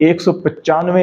195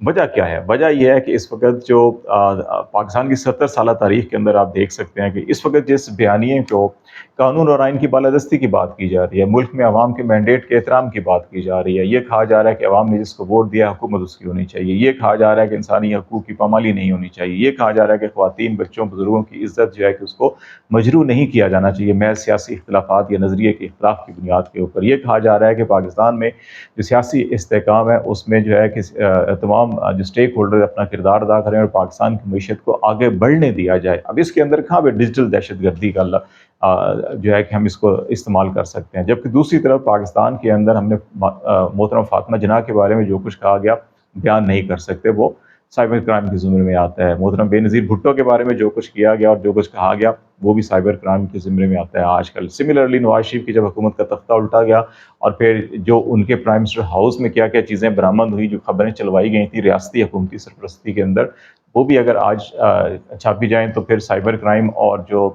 وجہ کیا ہے؟ وجہ یہ ہے کہ اس وقت جو پاکستان کی 70 سالہ تاریخ کے اندر آپ دیکھ سکتے ہیں کہ اس وقت جس بیانیے کو قانون اور آئین کی بالادستی کی بات کی جا رہی ہے، ملک میں عوام کے مینڈیٹ کے احترام کی بات کی جا رہی ہے، یہ کہا جا رہا ہے کہ عوام نے جس کو ووٹ دیا حکومت اس کی ہونی چاہیے، یہ کہا جا رہا ہے کہ انسانی حقوق کی پامالی نہیں ہونی چاہیے، یہ کہا جا رہا ہے کہ خواتین، بچوں، بزرگوں کی عزت جو ہے کہ اس کو مجروح نہیں کیا جانا چاہیے محض سیاسی اختلافات یا نظریے کے اختلاف کی بنیاد کے اوپر، یہ کہا جا رہا ہے کہ پاکستان میں جو سیاسی استحکام ہے اس میں جو ہے کہ تمام جو اسٹیک ہولڈر اپنا کردار ادا کریں اور پاکستان کی معیشت کو آگے بڑھنے دیا جائے۔ اب اس کے اندر کہاں پہ ڈیجیٹل دہشت گردی کا جو ہے کہ ہم اس کو استعمال کر سکتے ہیں، جبکہ دوسری طرف پاکستان کے اندر ہم نے محترم فاطمہ جناح کے بارے میں جو کچھ کہا گیا بیان نہیں کر سکتے، وہ سائبر کرائم کے زمرے میں آتا ہے۔ محترم بے نظیر بھٹو کے بارے میں جو کچھ کیا گیا اور جو کچھ کہا گیا وہ بھی سائبر کرائم کے زمرے میں آتا ہے آج کل۔ سملرلی نواز شریف کی جب حکومت کا تختہ الٹا گیا اور پھر جو ان کے پرائم منسٹر ہاؤس میں کیا کیا چیزیں برآمد ہوئی، جو خبریں چلوائی گئی تھیں ریاستی حکومتی سرپرستی کے اندر، وہ بھی اگر آج چھاپی جائیں تو پھر سائبر کرائم اور جو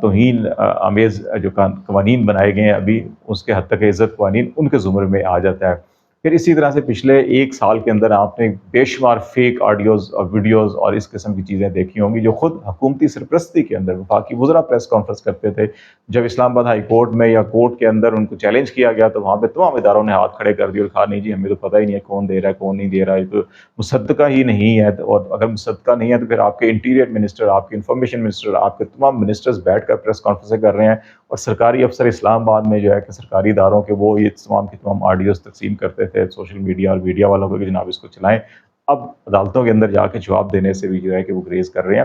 توہین آمیز جو قوانین بنائے گئے ہیں ابھی اس کے حد تک عزت قوانین ان کے زمرے میں آ جاتا ہے۔ پھر اسی طرح سے پچھلے ایک سال کے اندر آپ نے بے شمار فیک آڈیوز اور ویڈیوز اور اس قسم کی چیزیں دیکھی ہوں گی جو خود حکومتی سرپرستی کے اندر وفاقی وزراء پریس کانفرنس کرتے تھے، جب اسلام آباد ہائی کورٹ میں یا کورٹ کے اندر ان کو چیلنج کیا گیا تو وہاں پہ تمام اداروں نے ہاتھ کھڑے کر دیے اور کہا نہیں جی ہمیں تو پتہ ہی نہیں ہے کون دے رہا ہے کون نہیں دے رہا ہے، تو مصدقہ ہی نہیں ہے، اور اگر مصدقہ نہیں ہے تو پھر آپ کے انٹیریئر منسٹر، آپ کے انفارمیشن منسٹر، آپ کے تمام منسٹرز بیٹھ کر پریس کانفرنسیں کر رہے ہیں اور سرکاری افسر اسلام آباد میں جو ہے کہ سرکاری اداروں کے وہ یہ تمام کی تمام آڈیوز تقسیم کرتے تھے سوشل میڈیا اور میڈیا والوں کو کہ جناب اس کو چلائیں۔ اب عدالتوں کے اندر جا کے جواب دینے سے بھی جو ہے کہ وہ گریز کر رہے ہیں۔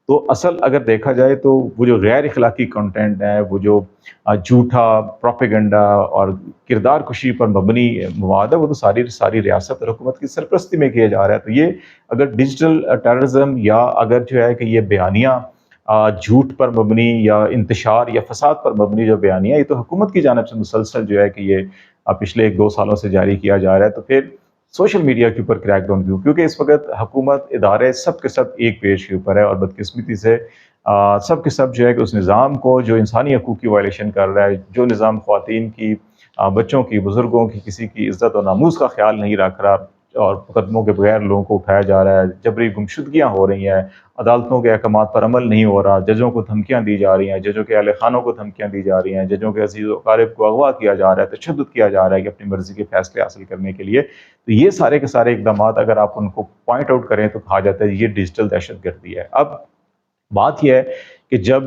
تو اصل اگر دیکھا جائے تو وہ جو غیر اخلاقی کنٹینٹ ہے، وہ جو جھوٹا پروپیگنڈا اور کردار کشی پر مبنی مواد ہے، وہ تو ساری ریاست اور حکومت کی سرپرستی میں کیا جا رہا ہے۔ تو یہ اگر ڈیجیٹل ٹیررزم یا اگر جو ہے کہ یہ بیانیاں جھوٹ پر مبنی یا انتشار یا فساد پر مبنی جو بیانیاں، یہ تو حکومت کی جانب سے مسلسل جو ہے کہ یہ پچھلے 1-2 سالوں سے جاری کیا جا رہا ہے، تو پھر سوشل میڈیا کے اوپر کریک ڈاؤن کیوں؟ کیونکہ اس وقت حکومت ادارے سب کے سب ایک پیج کے اوپر ہے اور بدقسمتی سے سب کے سب جو ہے کہ اس نظام کو جو انسانی حقوق کی وائلیشن کر رہا ہے، جو نظام خواتین کی، بچوں کی، بزرگوں کی، کسی کی عزت اور ناموس کا خیال نہیں رکھ رہا اور مقدموں کے بغیر لوگوں کو اٹھایا جا رہا ہے، جبری گمشدگیاں ہو رہی ہیں، عدالتوں کے احکامات پر عمل نہیں ہو رہا، ججوں کو دھمکیاں دی جا رہی ہیں، ججوں کے اہل خانوں کو دھمکیاں دی جا رہی ہیں، ججوں کے عزیز و اقارب کو اغوا کیا جا رہا ہے، تشدد کیا جا رہا ہے کہ اپنی مرضی کے فیصلے حاصل کرنے کے لیے، تو یہ سارے کے سارے اقدامات اگر آپ ان کو پوائنٹ آؤٹ کریں تو کہا جاتا ہے یہ ڈیجیٹل دہشت گردی ہے۔ اب بات یہ ہے کہ جب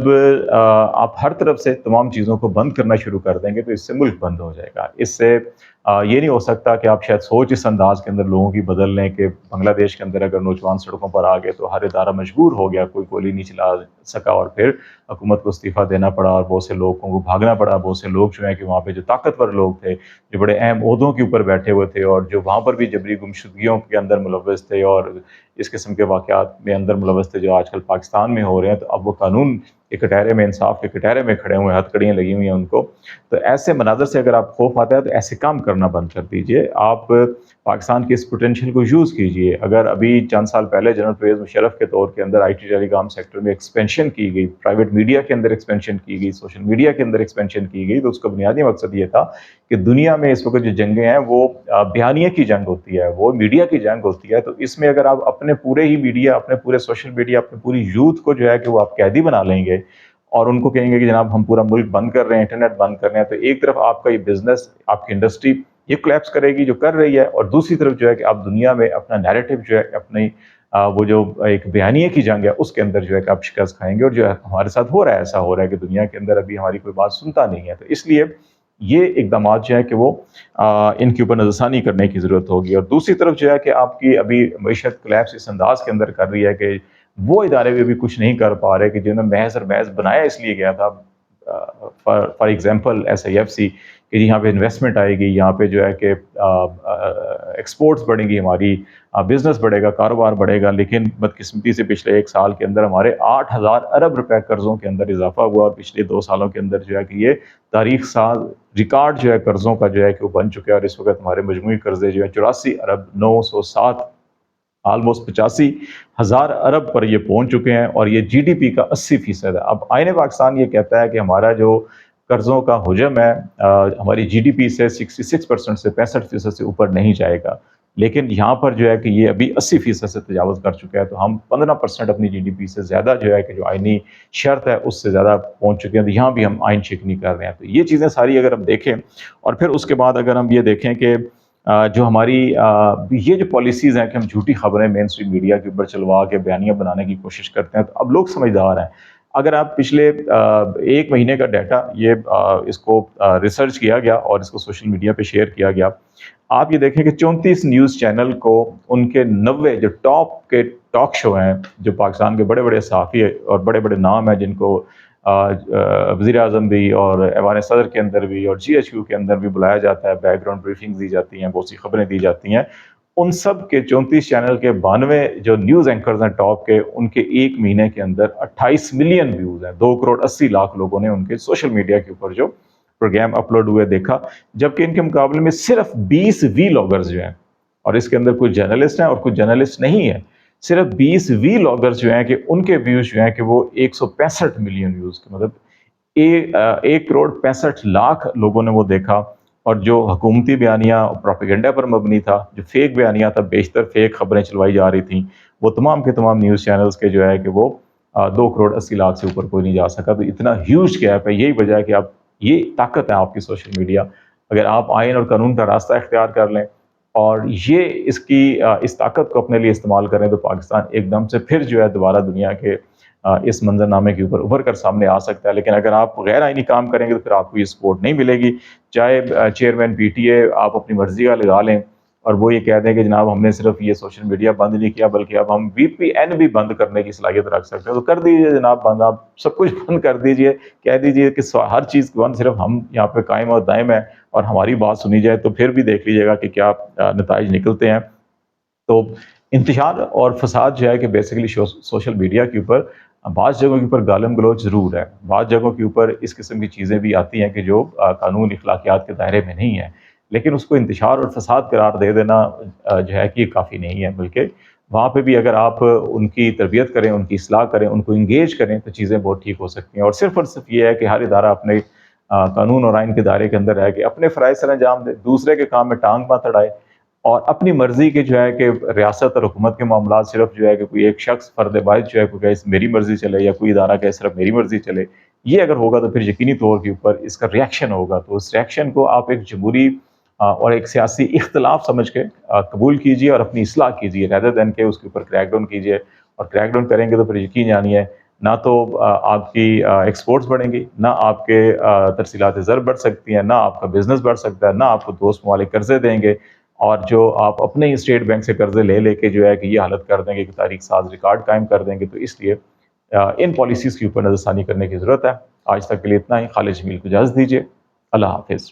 آپ ہر طرف سے تمام چیزوں کو بند کرنا شروع کر دیں گے تو اس سے ملک بند ہو جائے گا۔ اس سے یہ نہیں ہو سکتا کہ آپ شاید سوچ اس انداز کے اندر لوگوں کی بدل لیں کہ بنگلہ دیش کے اندر اگر نوجوان سڑکوں پر آ گئے تو ہر ادارہ مجبور ہو گیا، کوئی گولی نہیں چلا سکا اور پھر حکومت کو استعفیٰ دینا پڑا اور بہت سے لوگوں کو بھاگنا پڑا، بہت سے لوگ جو ہیں کہ وہاں پہ جو طاقتور لوگ تھے، جو بڑے اہم عہدوں کے اوپر بیٹھے ہوئے تھے اور جو وہاں پر بھی جبری گمشدگیوں کے اندر ملوث تھے اور اس قسم کے واقعات میں اندر ملوث تھے جو آج کل پاکستان میں ہو رہے ہیں، تو اب وہ قانون کے کٹہرے میں، انصاف کے کٹہرے میں کھڑے ہوئے ہیں، ہتھ کڑیاں لگی ہوئی ہیں ان کو۔ تو ایسے مناظر سے اگر آپ خوف آتا ہے تو ایسے کام کرنا بند کر دیجئے، آپ پاکستان کے اس پوٹینشیل کو یوز کیجئے۔ اگر ابھی چند سال پہلے جنرل پرویز مشرف کے طور کے اندر I T telecom sector میں ایکسپینشن کی گئی، پرائیویٹ میڈیا کے اندر ایکسپینشن کی گئی، سوشل میڈیا کے اندر ایکسپینشن کی گئی، تو اس کا بنیادی مقصد یہ تھا کہ دنیا میں اس وقت جو جنگیں ہیں وہ بیانیے کی جنگ ہوتی ہے، وہ میڈیا کی جنگ ہوتی ہے، تو اس میں اگر آپ اپنے پورے ہی میڈیا، اپنے پورے سوشل میڈیا، اپنے پوری یوتھ کو جو ہے کہ وہ آپ قیدی بنا لیں گے اور ان کو کہیں گے کہ جناب ہم پورا ملک بند کر رہے ہیں، انٹرنیٹ بند کر رہے ہیں، تو ایک طرف آپ کا یہ بزنس، آپ کی انڈسٹری یہ کولیپس کرے گی جو کر رہی ہے، اور دوسری طرف جو ہے کہ آپ دنیا میں اپنا نیریٹو جو ہے اپنی وہ جو ایک بیانیے کی جنگ ہے اس کے اندر جو ہے کہ آپ شکست کھائیں گے، اور جو ہے ہمارے ساتھ ہو رہا ہے، ایسا ہو رہا ہے کہ دنیا کے اندر ابھی ہماری کوئی بات سنتا نہیں ہے۔ تو اس لیے یہ اقدامات جو ہے کہ وہ ان کے اوپر نظر ثانی کرنے کی ضرورت ہوگی، اور دوسری طرف جو ہے کہ آپ کی ابھی معیشت کولیپس اس انداز کے اندر کر رہی ہے کہ وہ ادارے بھی ابھی کچھ نہیں کر پا رہے کہ جنہوں نے محض اور محض بنایا اس لیے گیا تھا، فار ایگزامپل SIFC، کہ یہاں پہ انویسٹمنٹ آئے گی، یہاں پہ جو ہے کہ ایکسپورٹس بڑھیں گی، ہماری بزنس بڑھے گا، کاروبار بڑھے گا، لیکن بدقسمتی سے پچھلے 1 سال کے اندر ہمارے 8,000 ارب روپے قرضوں کے اندر اضافہ ہوا، اور پچھلے 2 سالوں کے اندر جو ہے کہ یہ تاریخ سال ریکارڈ جو ہے قرضوں کا جو ہے کہ وہ بن چکے ہیں، اور اس وقت ہمارے مجموعی قرضے جو ہے 84 ارب 907 آلموسٹ 85,000 ارب پر یہ پہنچ چکے ہیں، اور یہ GDP کا 80% ہے۔ اب آئین پاکستان یہ کہتا ہے کہ ہمارا جو قرضوں کا حجم ہے ہماری GDP سے 66% سے 65% سے اوپر نہیں جائے گا، لیکن یہاں پر جو ہے کہ یہ ابھی 80% سے تجاوز کر چکا ہے، تو ہم 15% اپنی جی ڈی پی سے زیادہ جو ہے کہ جو آئینی شرط ہے اس سے زیادہ پہنچ چکے ہیں، تو یہاں بھی ہم آئین شکنی کر رہے ہیں۔ تو یہ چیزیں ساری اگر ہم دیکھیں، اور پھر اس کے بعد اگر ہم یہ دیکھیں کہ جو ہماری یہ جو پالیسیز ہیں کہ ہم جھوٹی خبریں مین اسٹریم میڈیا کے اوپر چلوا کے بیانیہ بنانے کی کوشش کرتے ہیں، تو اب لوگ سمجھدار ہیں۔ اگر آپ پچھلے ایک مہینے کا ڈیٹا یہ اس کو ریسرچ کیا گیا اور اس کو سوشل میڈیا پہ شیئر کیا گیا، آپ یہ دیکھیں کہ 34 نیوز چینل کو ان کے 90 جو ٹاپ کے ٹاک شو ہیں، جو پاکستان کے بڑے بڑے صحافی اور بڑے بڑے نام ہیں، جن کو وزیر اعظم بھی اور ایوان صدر کے اندر بھی اور جی ایچ کیو کے اندر بھی بلایا جاتا ہے، بیک گراؤنڈ بریفنگ دی جاتی ہیں، بہت سی خبریں دی جاتی ہیں، ان سب کے 34 چینل کے 92 جو نیوز اینکرز ہیں ٹاپ کے، ان کے ایک مہینے کے اندر 28 ملین ویوز ہیں، 2,80,00,000 لوگوں نے ان کے سوشل میڈیا کے اوپر جو پروگرام اپلوڈ ہوئے دیکھا، جبکہ ان کے مقابلے میں صرف 20 وی لاگرز جو ہیں، اور اس کے اندر کچھ جرنلسٹ ہیں اور کچھ جرنلسٹ نہیں ہیں، صرف 20 وی لاگرز جو ہیں کہ ان کے ویوز جو ہیں کہ وہ 165 ملین ویوز کے، مطلب 1,65,00,000 لوگوں نے وہ دیکھا۔ اور جو حکومتی بیانیہ پروپیگنڈا پر مبنی تھا، جو فیک بیانیہ تھا، بیشتر فیک خبریں چلوائی جا رہی تھیں، وہ تمام کے تمام نیوز چینلز کے جو ہے کہ وہ 2,80,00,000 سے اوپر کوئی نہیں جا سکا۔ تو اتنا ہیوج گیپ ہے، یہی وجہ ہے کہ آپ یہ طاقت ہے آپ کی سوشل میڈیا، اگر آپ آئین اور قانون کا راستہ اختیار کر لیں اور یہ اس طاقت کو اپنے لیے استعمال کریں، تو پاکستان ایک دم سے پھر جو ہے دوبارہ دنیا کے اس منظرنامے کے اوپر ابھر کر سامنے آ سکتا ہے۔ لیکن اگر آپ غیر آئینی کام کریں گے تو پھر آپ کو یہ سپورٹ نہیں ملے گی، چاہے چیئرمین پی ٹی اے آپ اپنی مرضی کا لگا لیں اور وہ یہ کہہ دیں کہ جناب ہم نے صرف یہ سوشل میڈیا بند نہیں کیا بلکہ اب ہم وی پی این بھی بند کرنے کی صلاحیت رکھ سکتے ہیں، تو کر دیجئے جناب بند، آپ سب کچھ بند کر دیجئے، کہہ دیجئے کہ ہر چیز بند، صرف ہم یہاں پہ قائم اور دائم ہیں اور ہماری بات سنی جائے، تو پھر بھی دیکھ لیجئے گا کہ کیا نتائج نکلتے ہیں۔ تو انتشار اور فساد جو ہے کہ بیسیکلی سوشل میڈیا کے اوپر بعض جگہوں کے اوپر گالم گلوچ ضرور ہے، بعض جگہوں کے اوپر اس قسم کی چیزیں بھی آتی ہیں کہ جو قانون اخلاقیات کے دائرے میں نہیں ہیں، لیکن اس کو انتشار اور فساد قرار دے دینا جو ہے کہ یہ کافی نہیں ہے، بلکہ وہاں پہ بھی اگر آپ ان کی تربیت کریں، ان کی اصلاح کریں، ان کو انگیج کریں، تو چیزیں بہت ٹھیک ہو سکتی ہیں۔ اور صرف یہ ہے کہ ہر ادارہ اپنے قانون اور آئین کے دائرے کے اندر رہ کے اپنے فرائض سر انجام دے، دوسرے کے کام میں ٹانگ مت اڑائے، اور اپنی مرضی کے جو ہے کہ ریاست اور حکومت کے معاملات صرف جو ہے کہ کوئی ایک شخص فرد واحد جو ہے کوئی کہے میری مرضی چلے، یا کوئی ادارہ کہے صرف میری مرضی چلے، یہ اگر ہوگا تو پھر یقینی طور کے اوپر اس کا ریئیکشن ہوگا۔ تو اس ریئیکشن کو آپ ایک جمہوری اور ایک سیاسی اختلاف سمجھ کے قبول کیجیے اور اپنی اصلاح کیجیے، rather than کہ اس کے اوپر کریک ڈاؤن کیجیے، اور کریک ڈاؤن کریں گے تو پھر یقین جانیے نہ تو آپ کی ایکسپورٹس بڑھیں گی، نہ آپ کے ترسیلات زر بڑھ سکتی ہیں، نہ آپ کا بزنس بڑھ سکتا ہے، نہ آپ کو دوست ممالک قرضے دیں گے، اور جو آپ اپنے ہی اسٹیٹ بینک سے قرضے لے کے جو ہے کہ یہ حالت کر دیں گے کہ تاریخ ساز ریکارڈ قائم کر دیں گے۔ تو اس لیے ان پالیسیز کے اوپر نظر ثانی کرنے کی ضرورت ہے۔ آج تک کے لیے اتنا ہی، خالد جمیل کو اجازت دیجیے، اللہ حافظ۔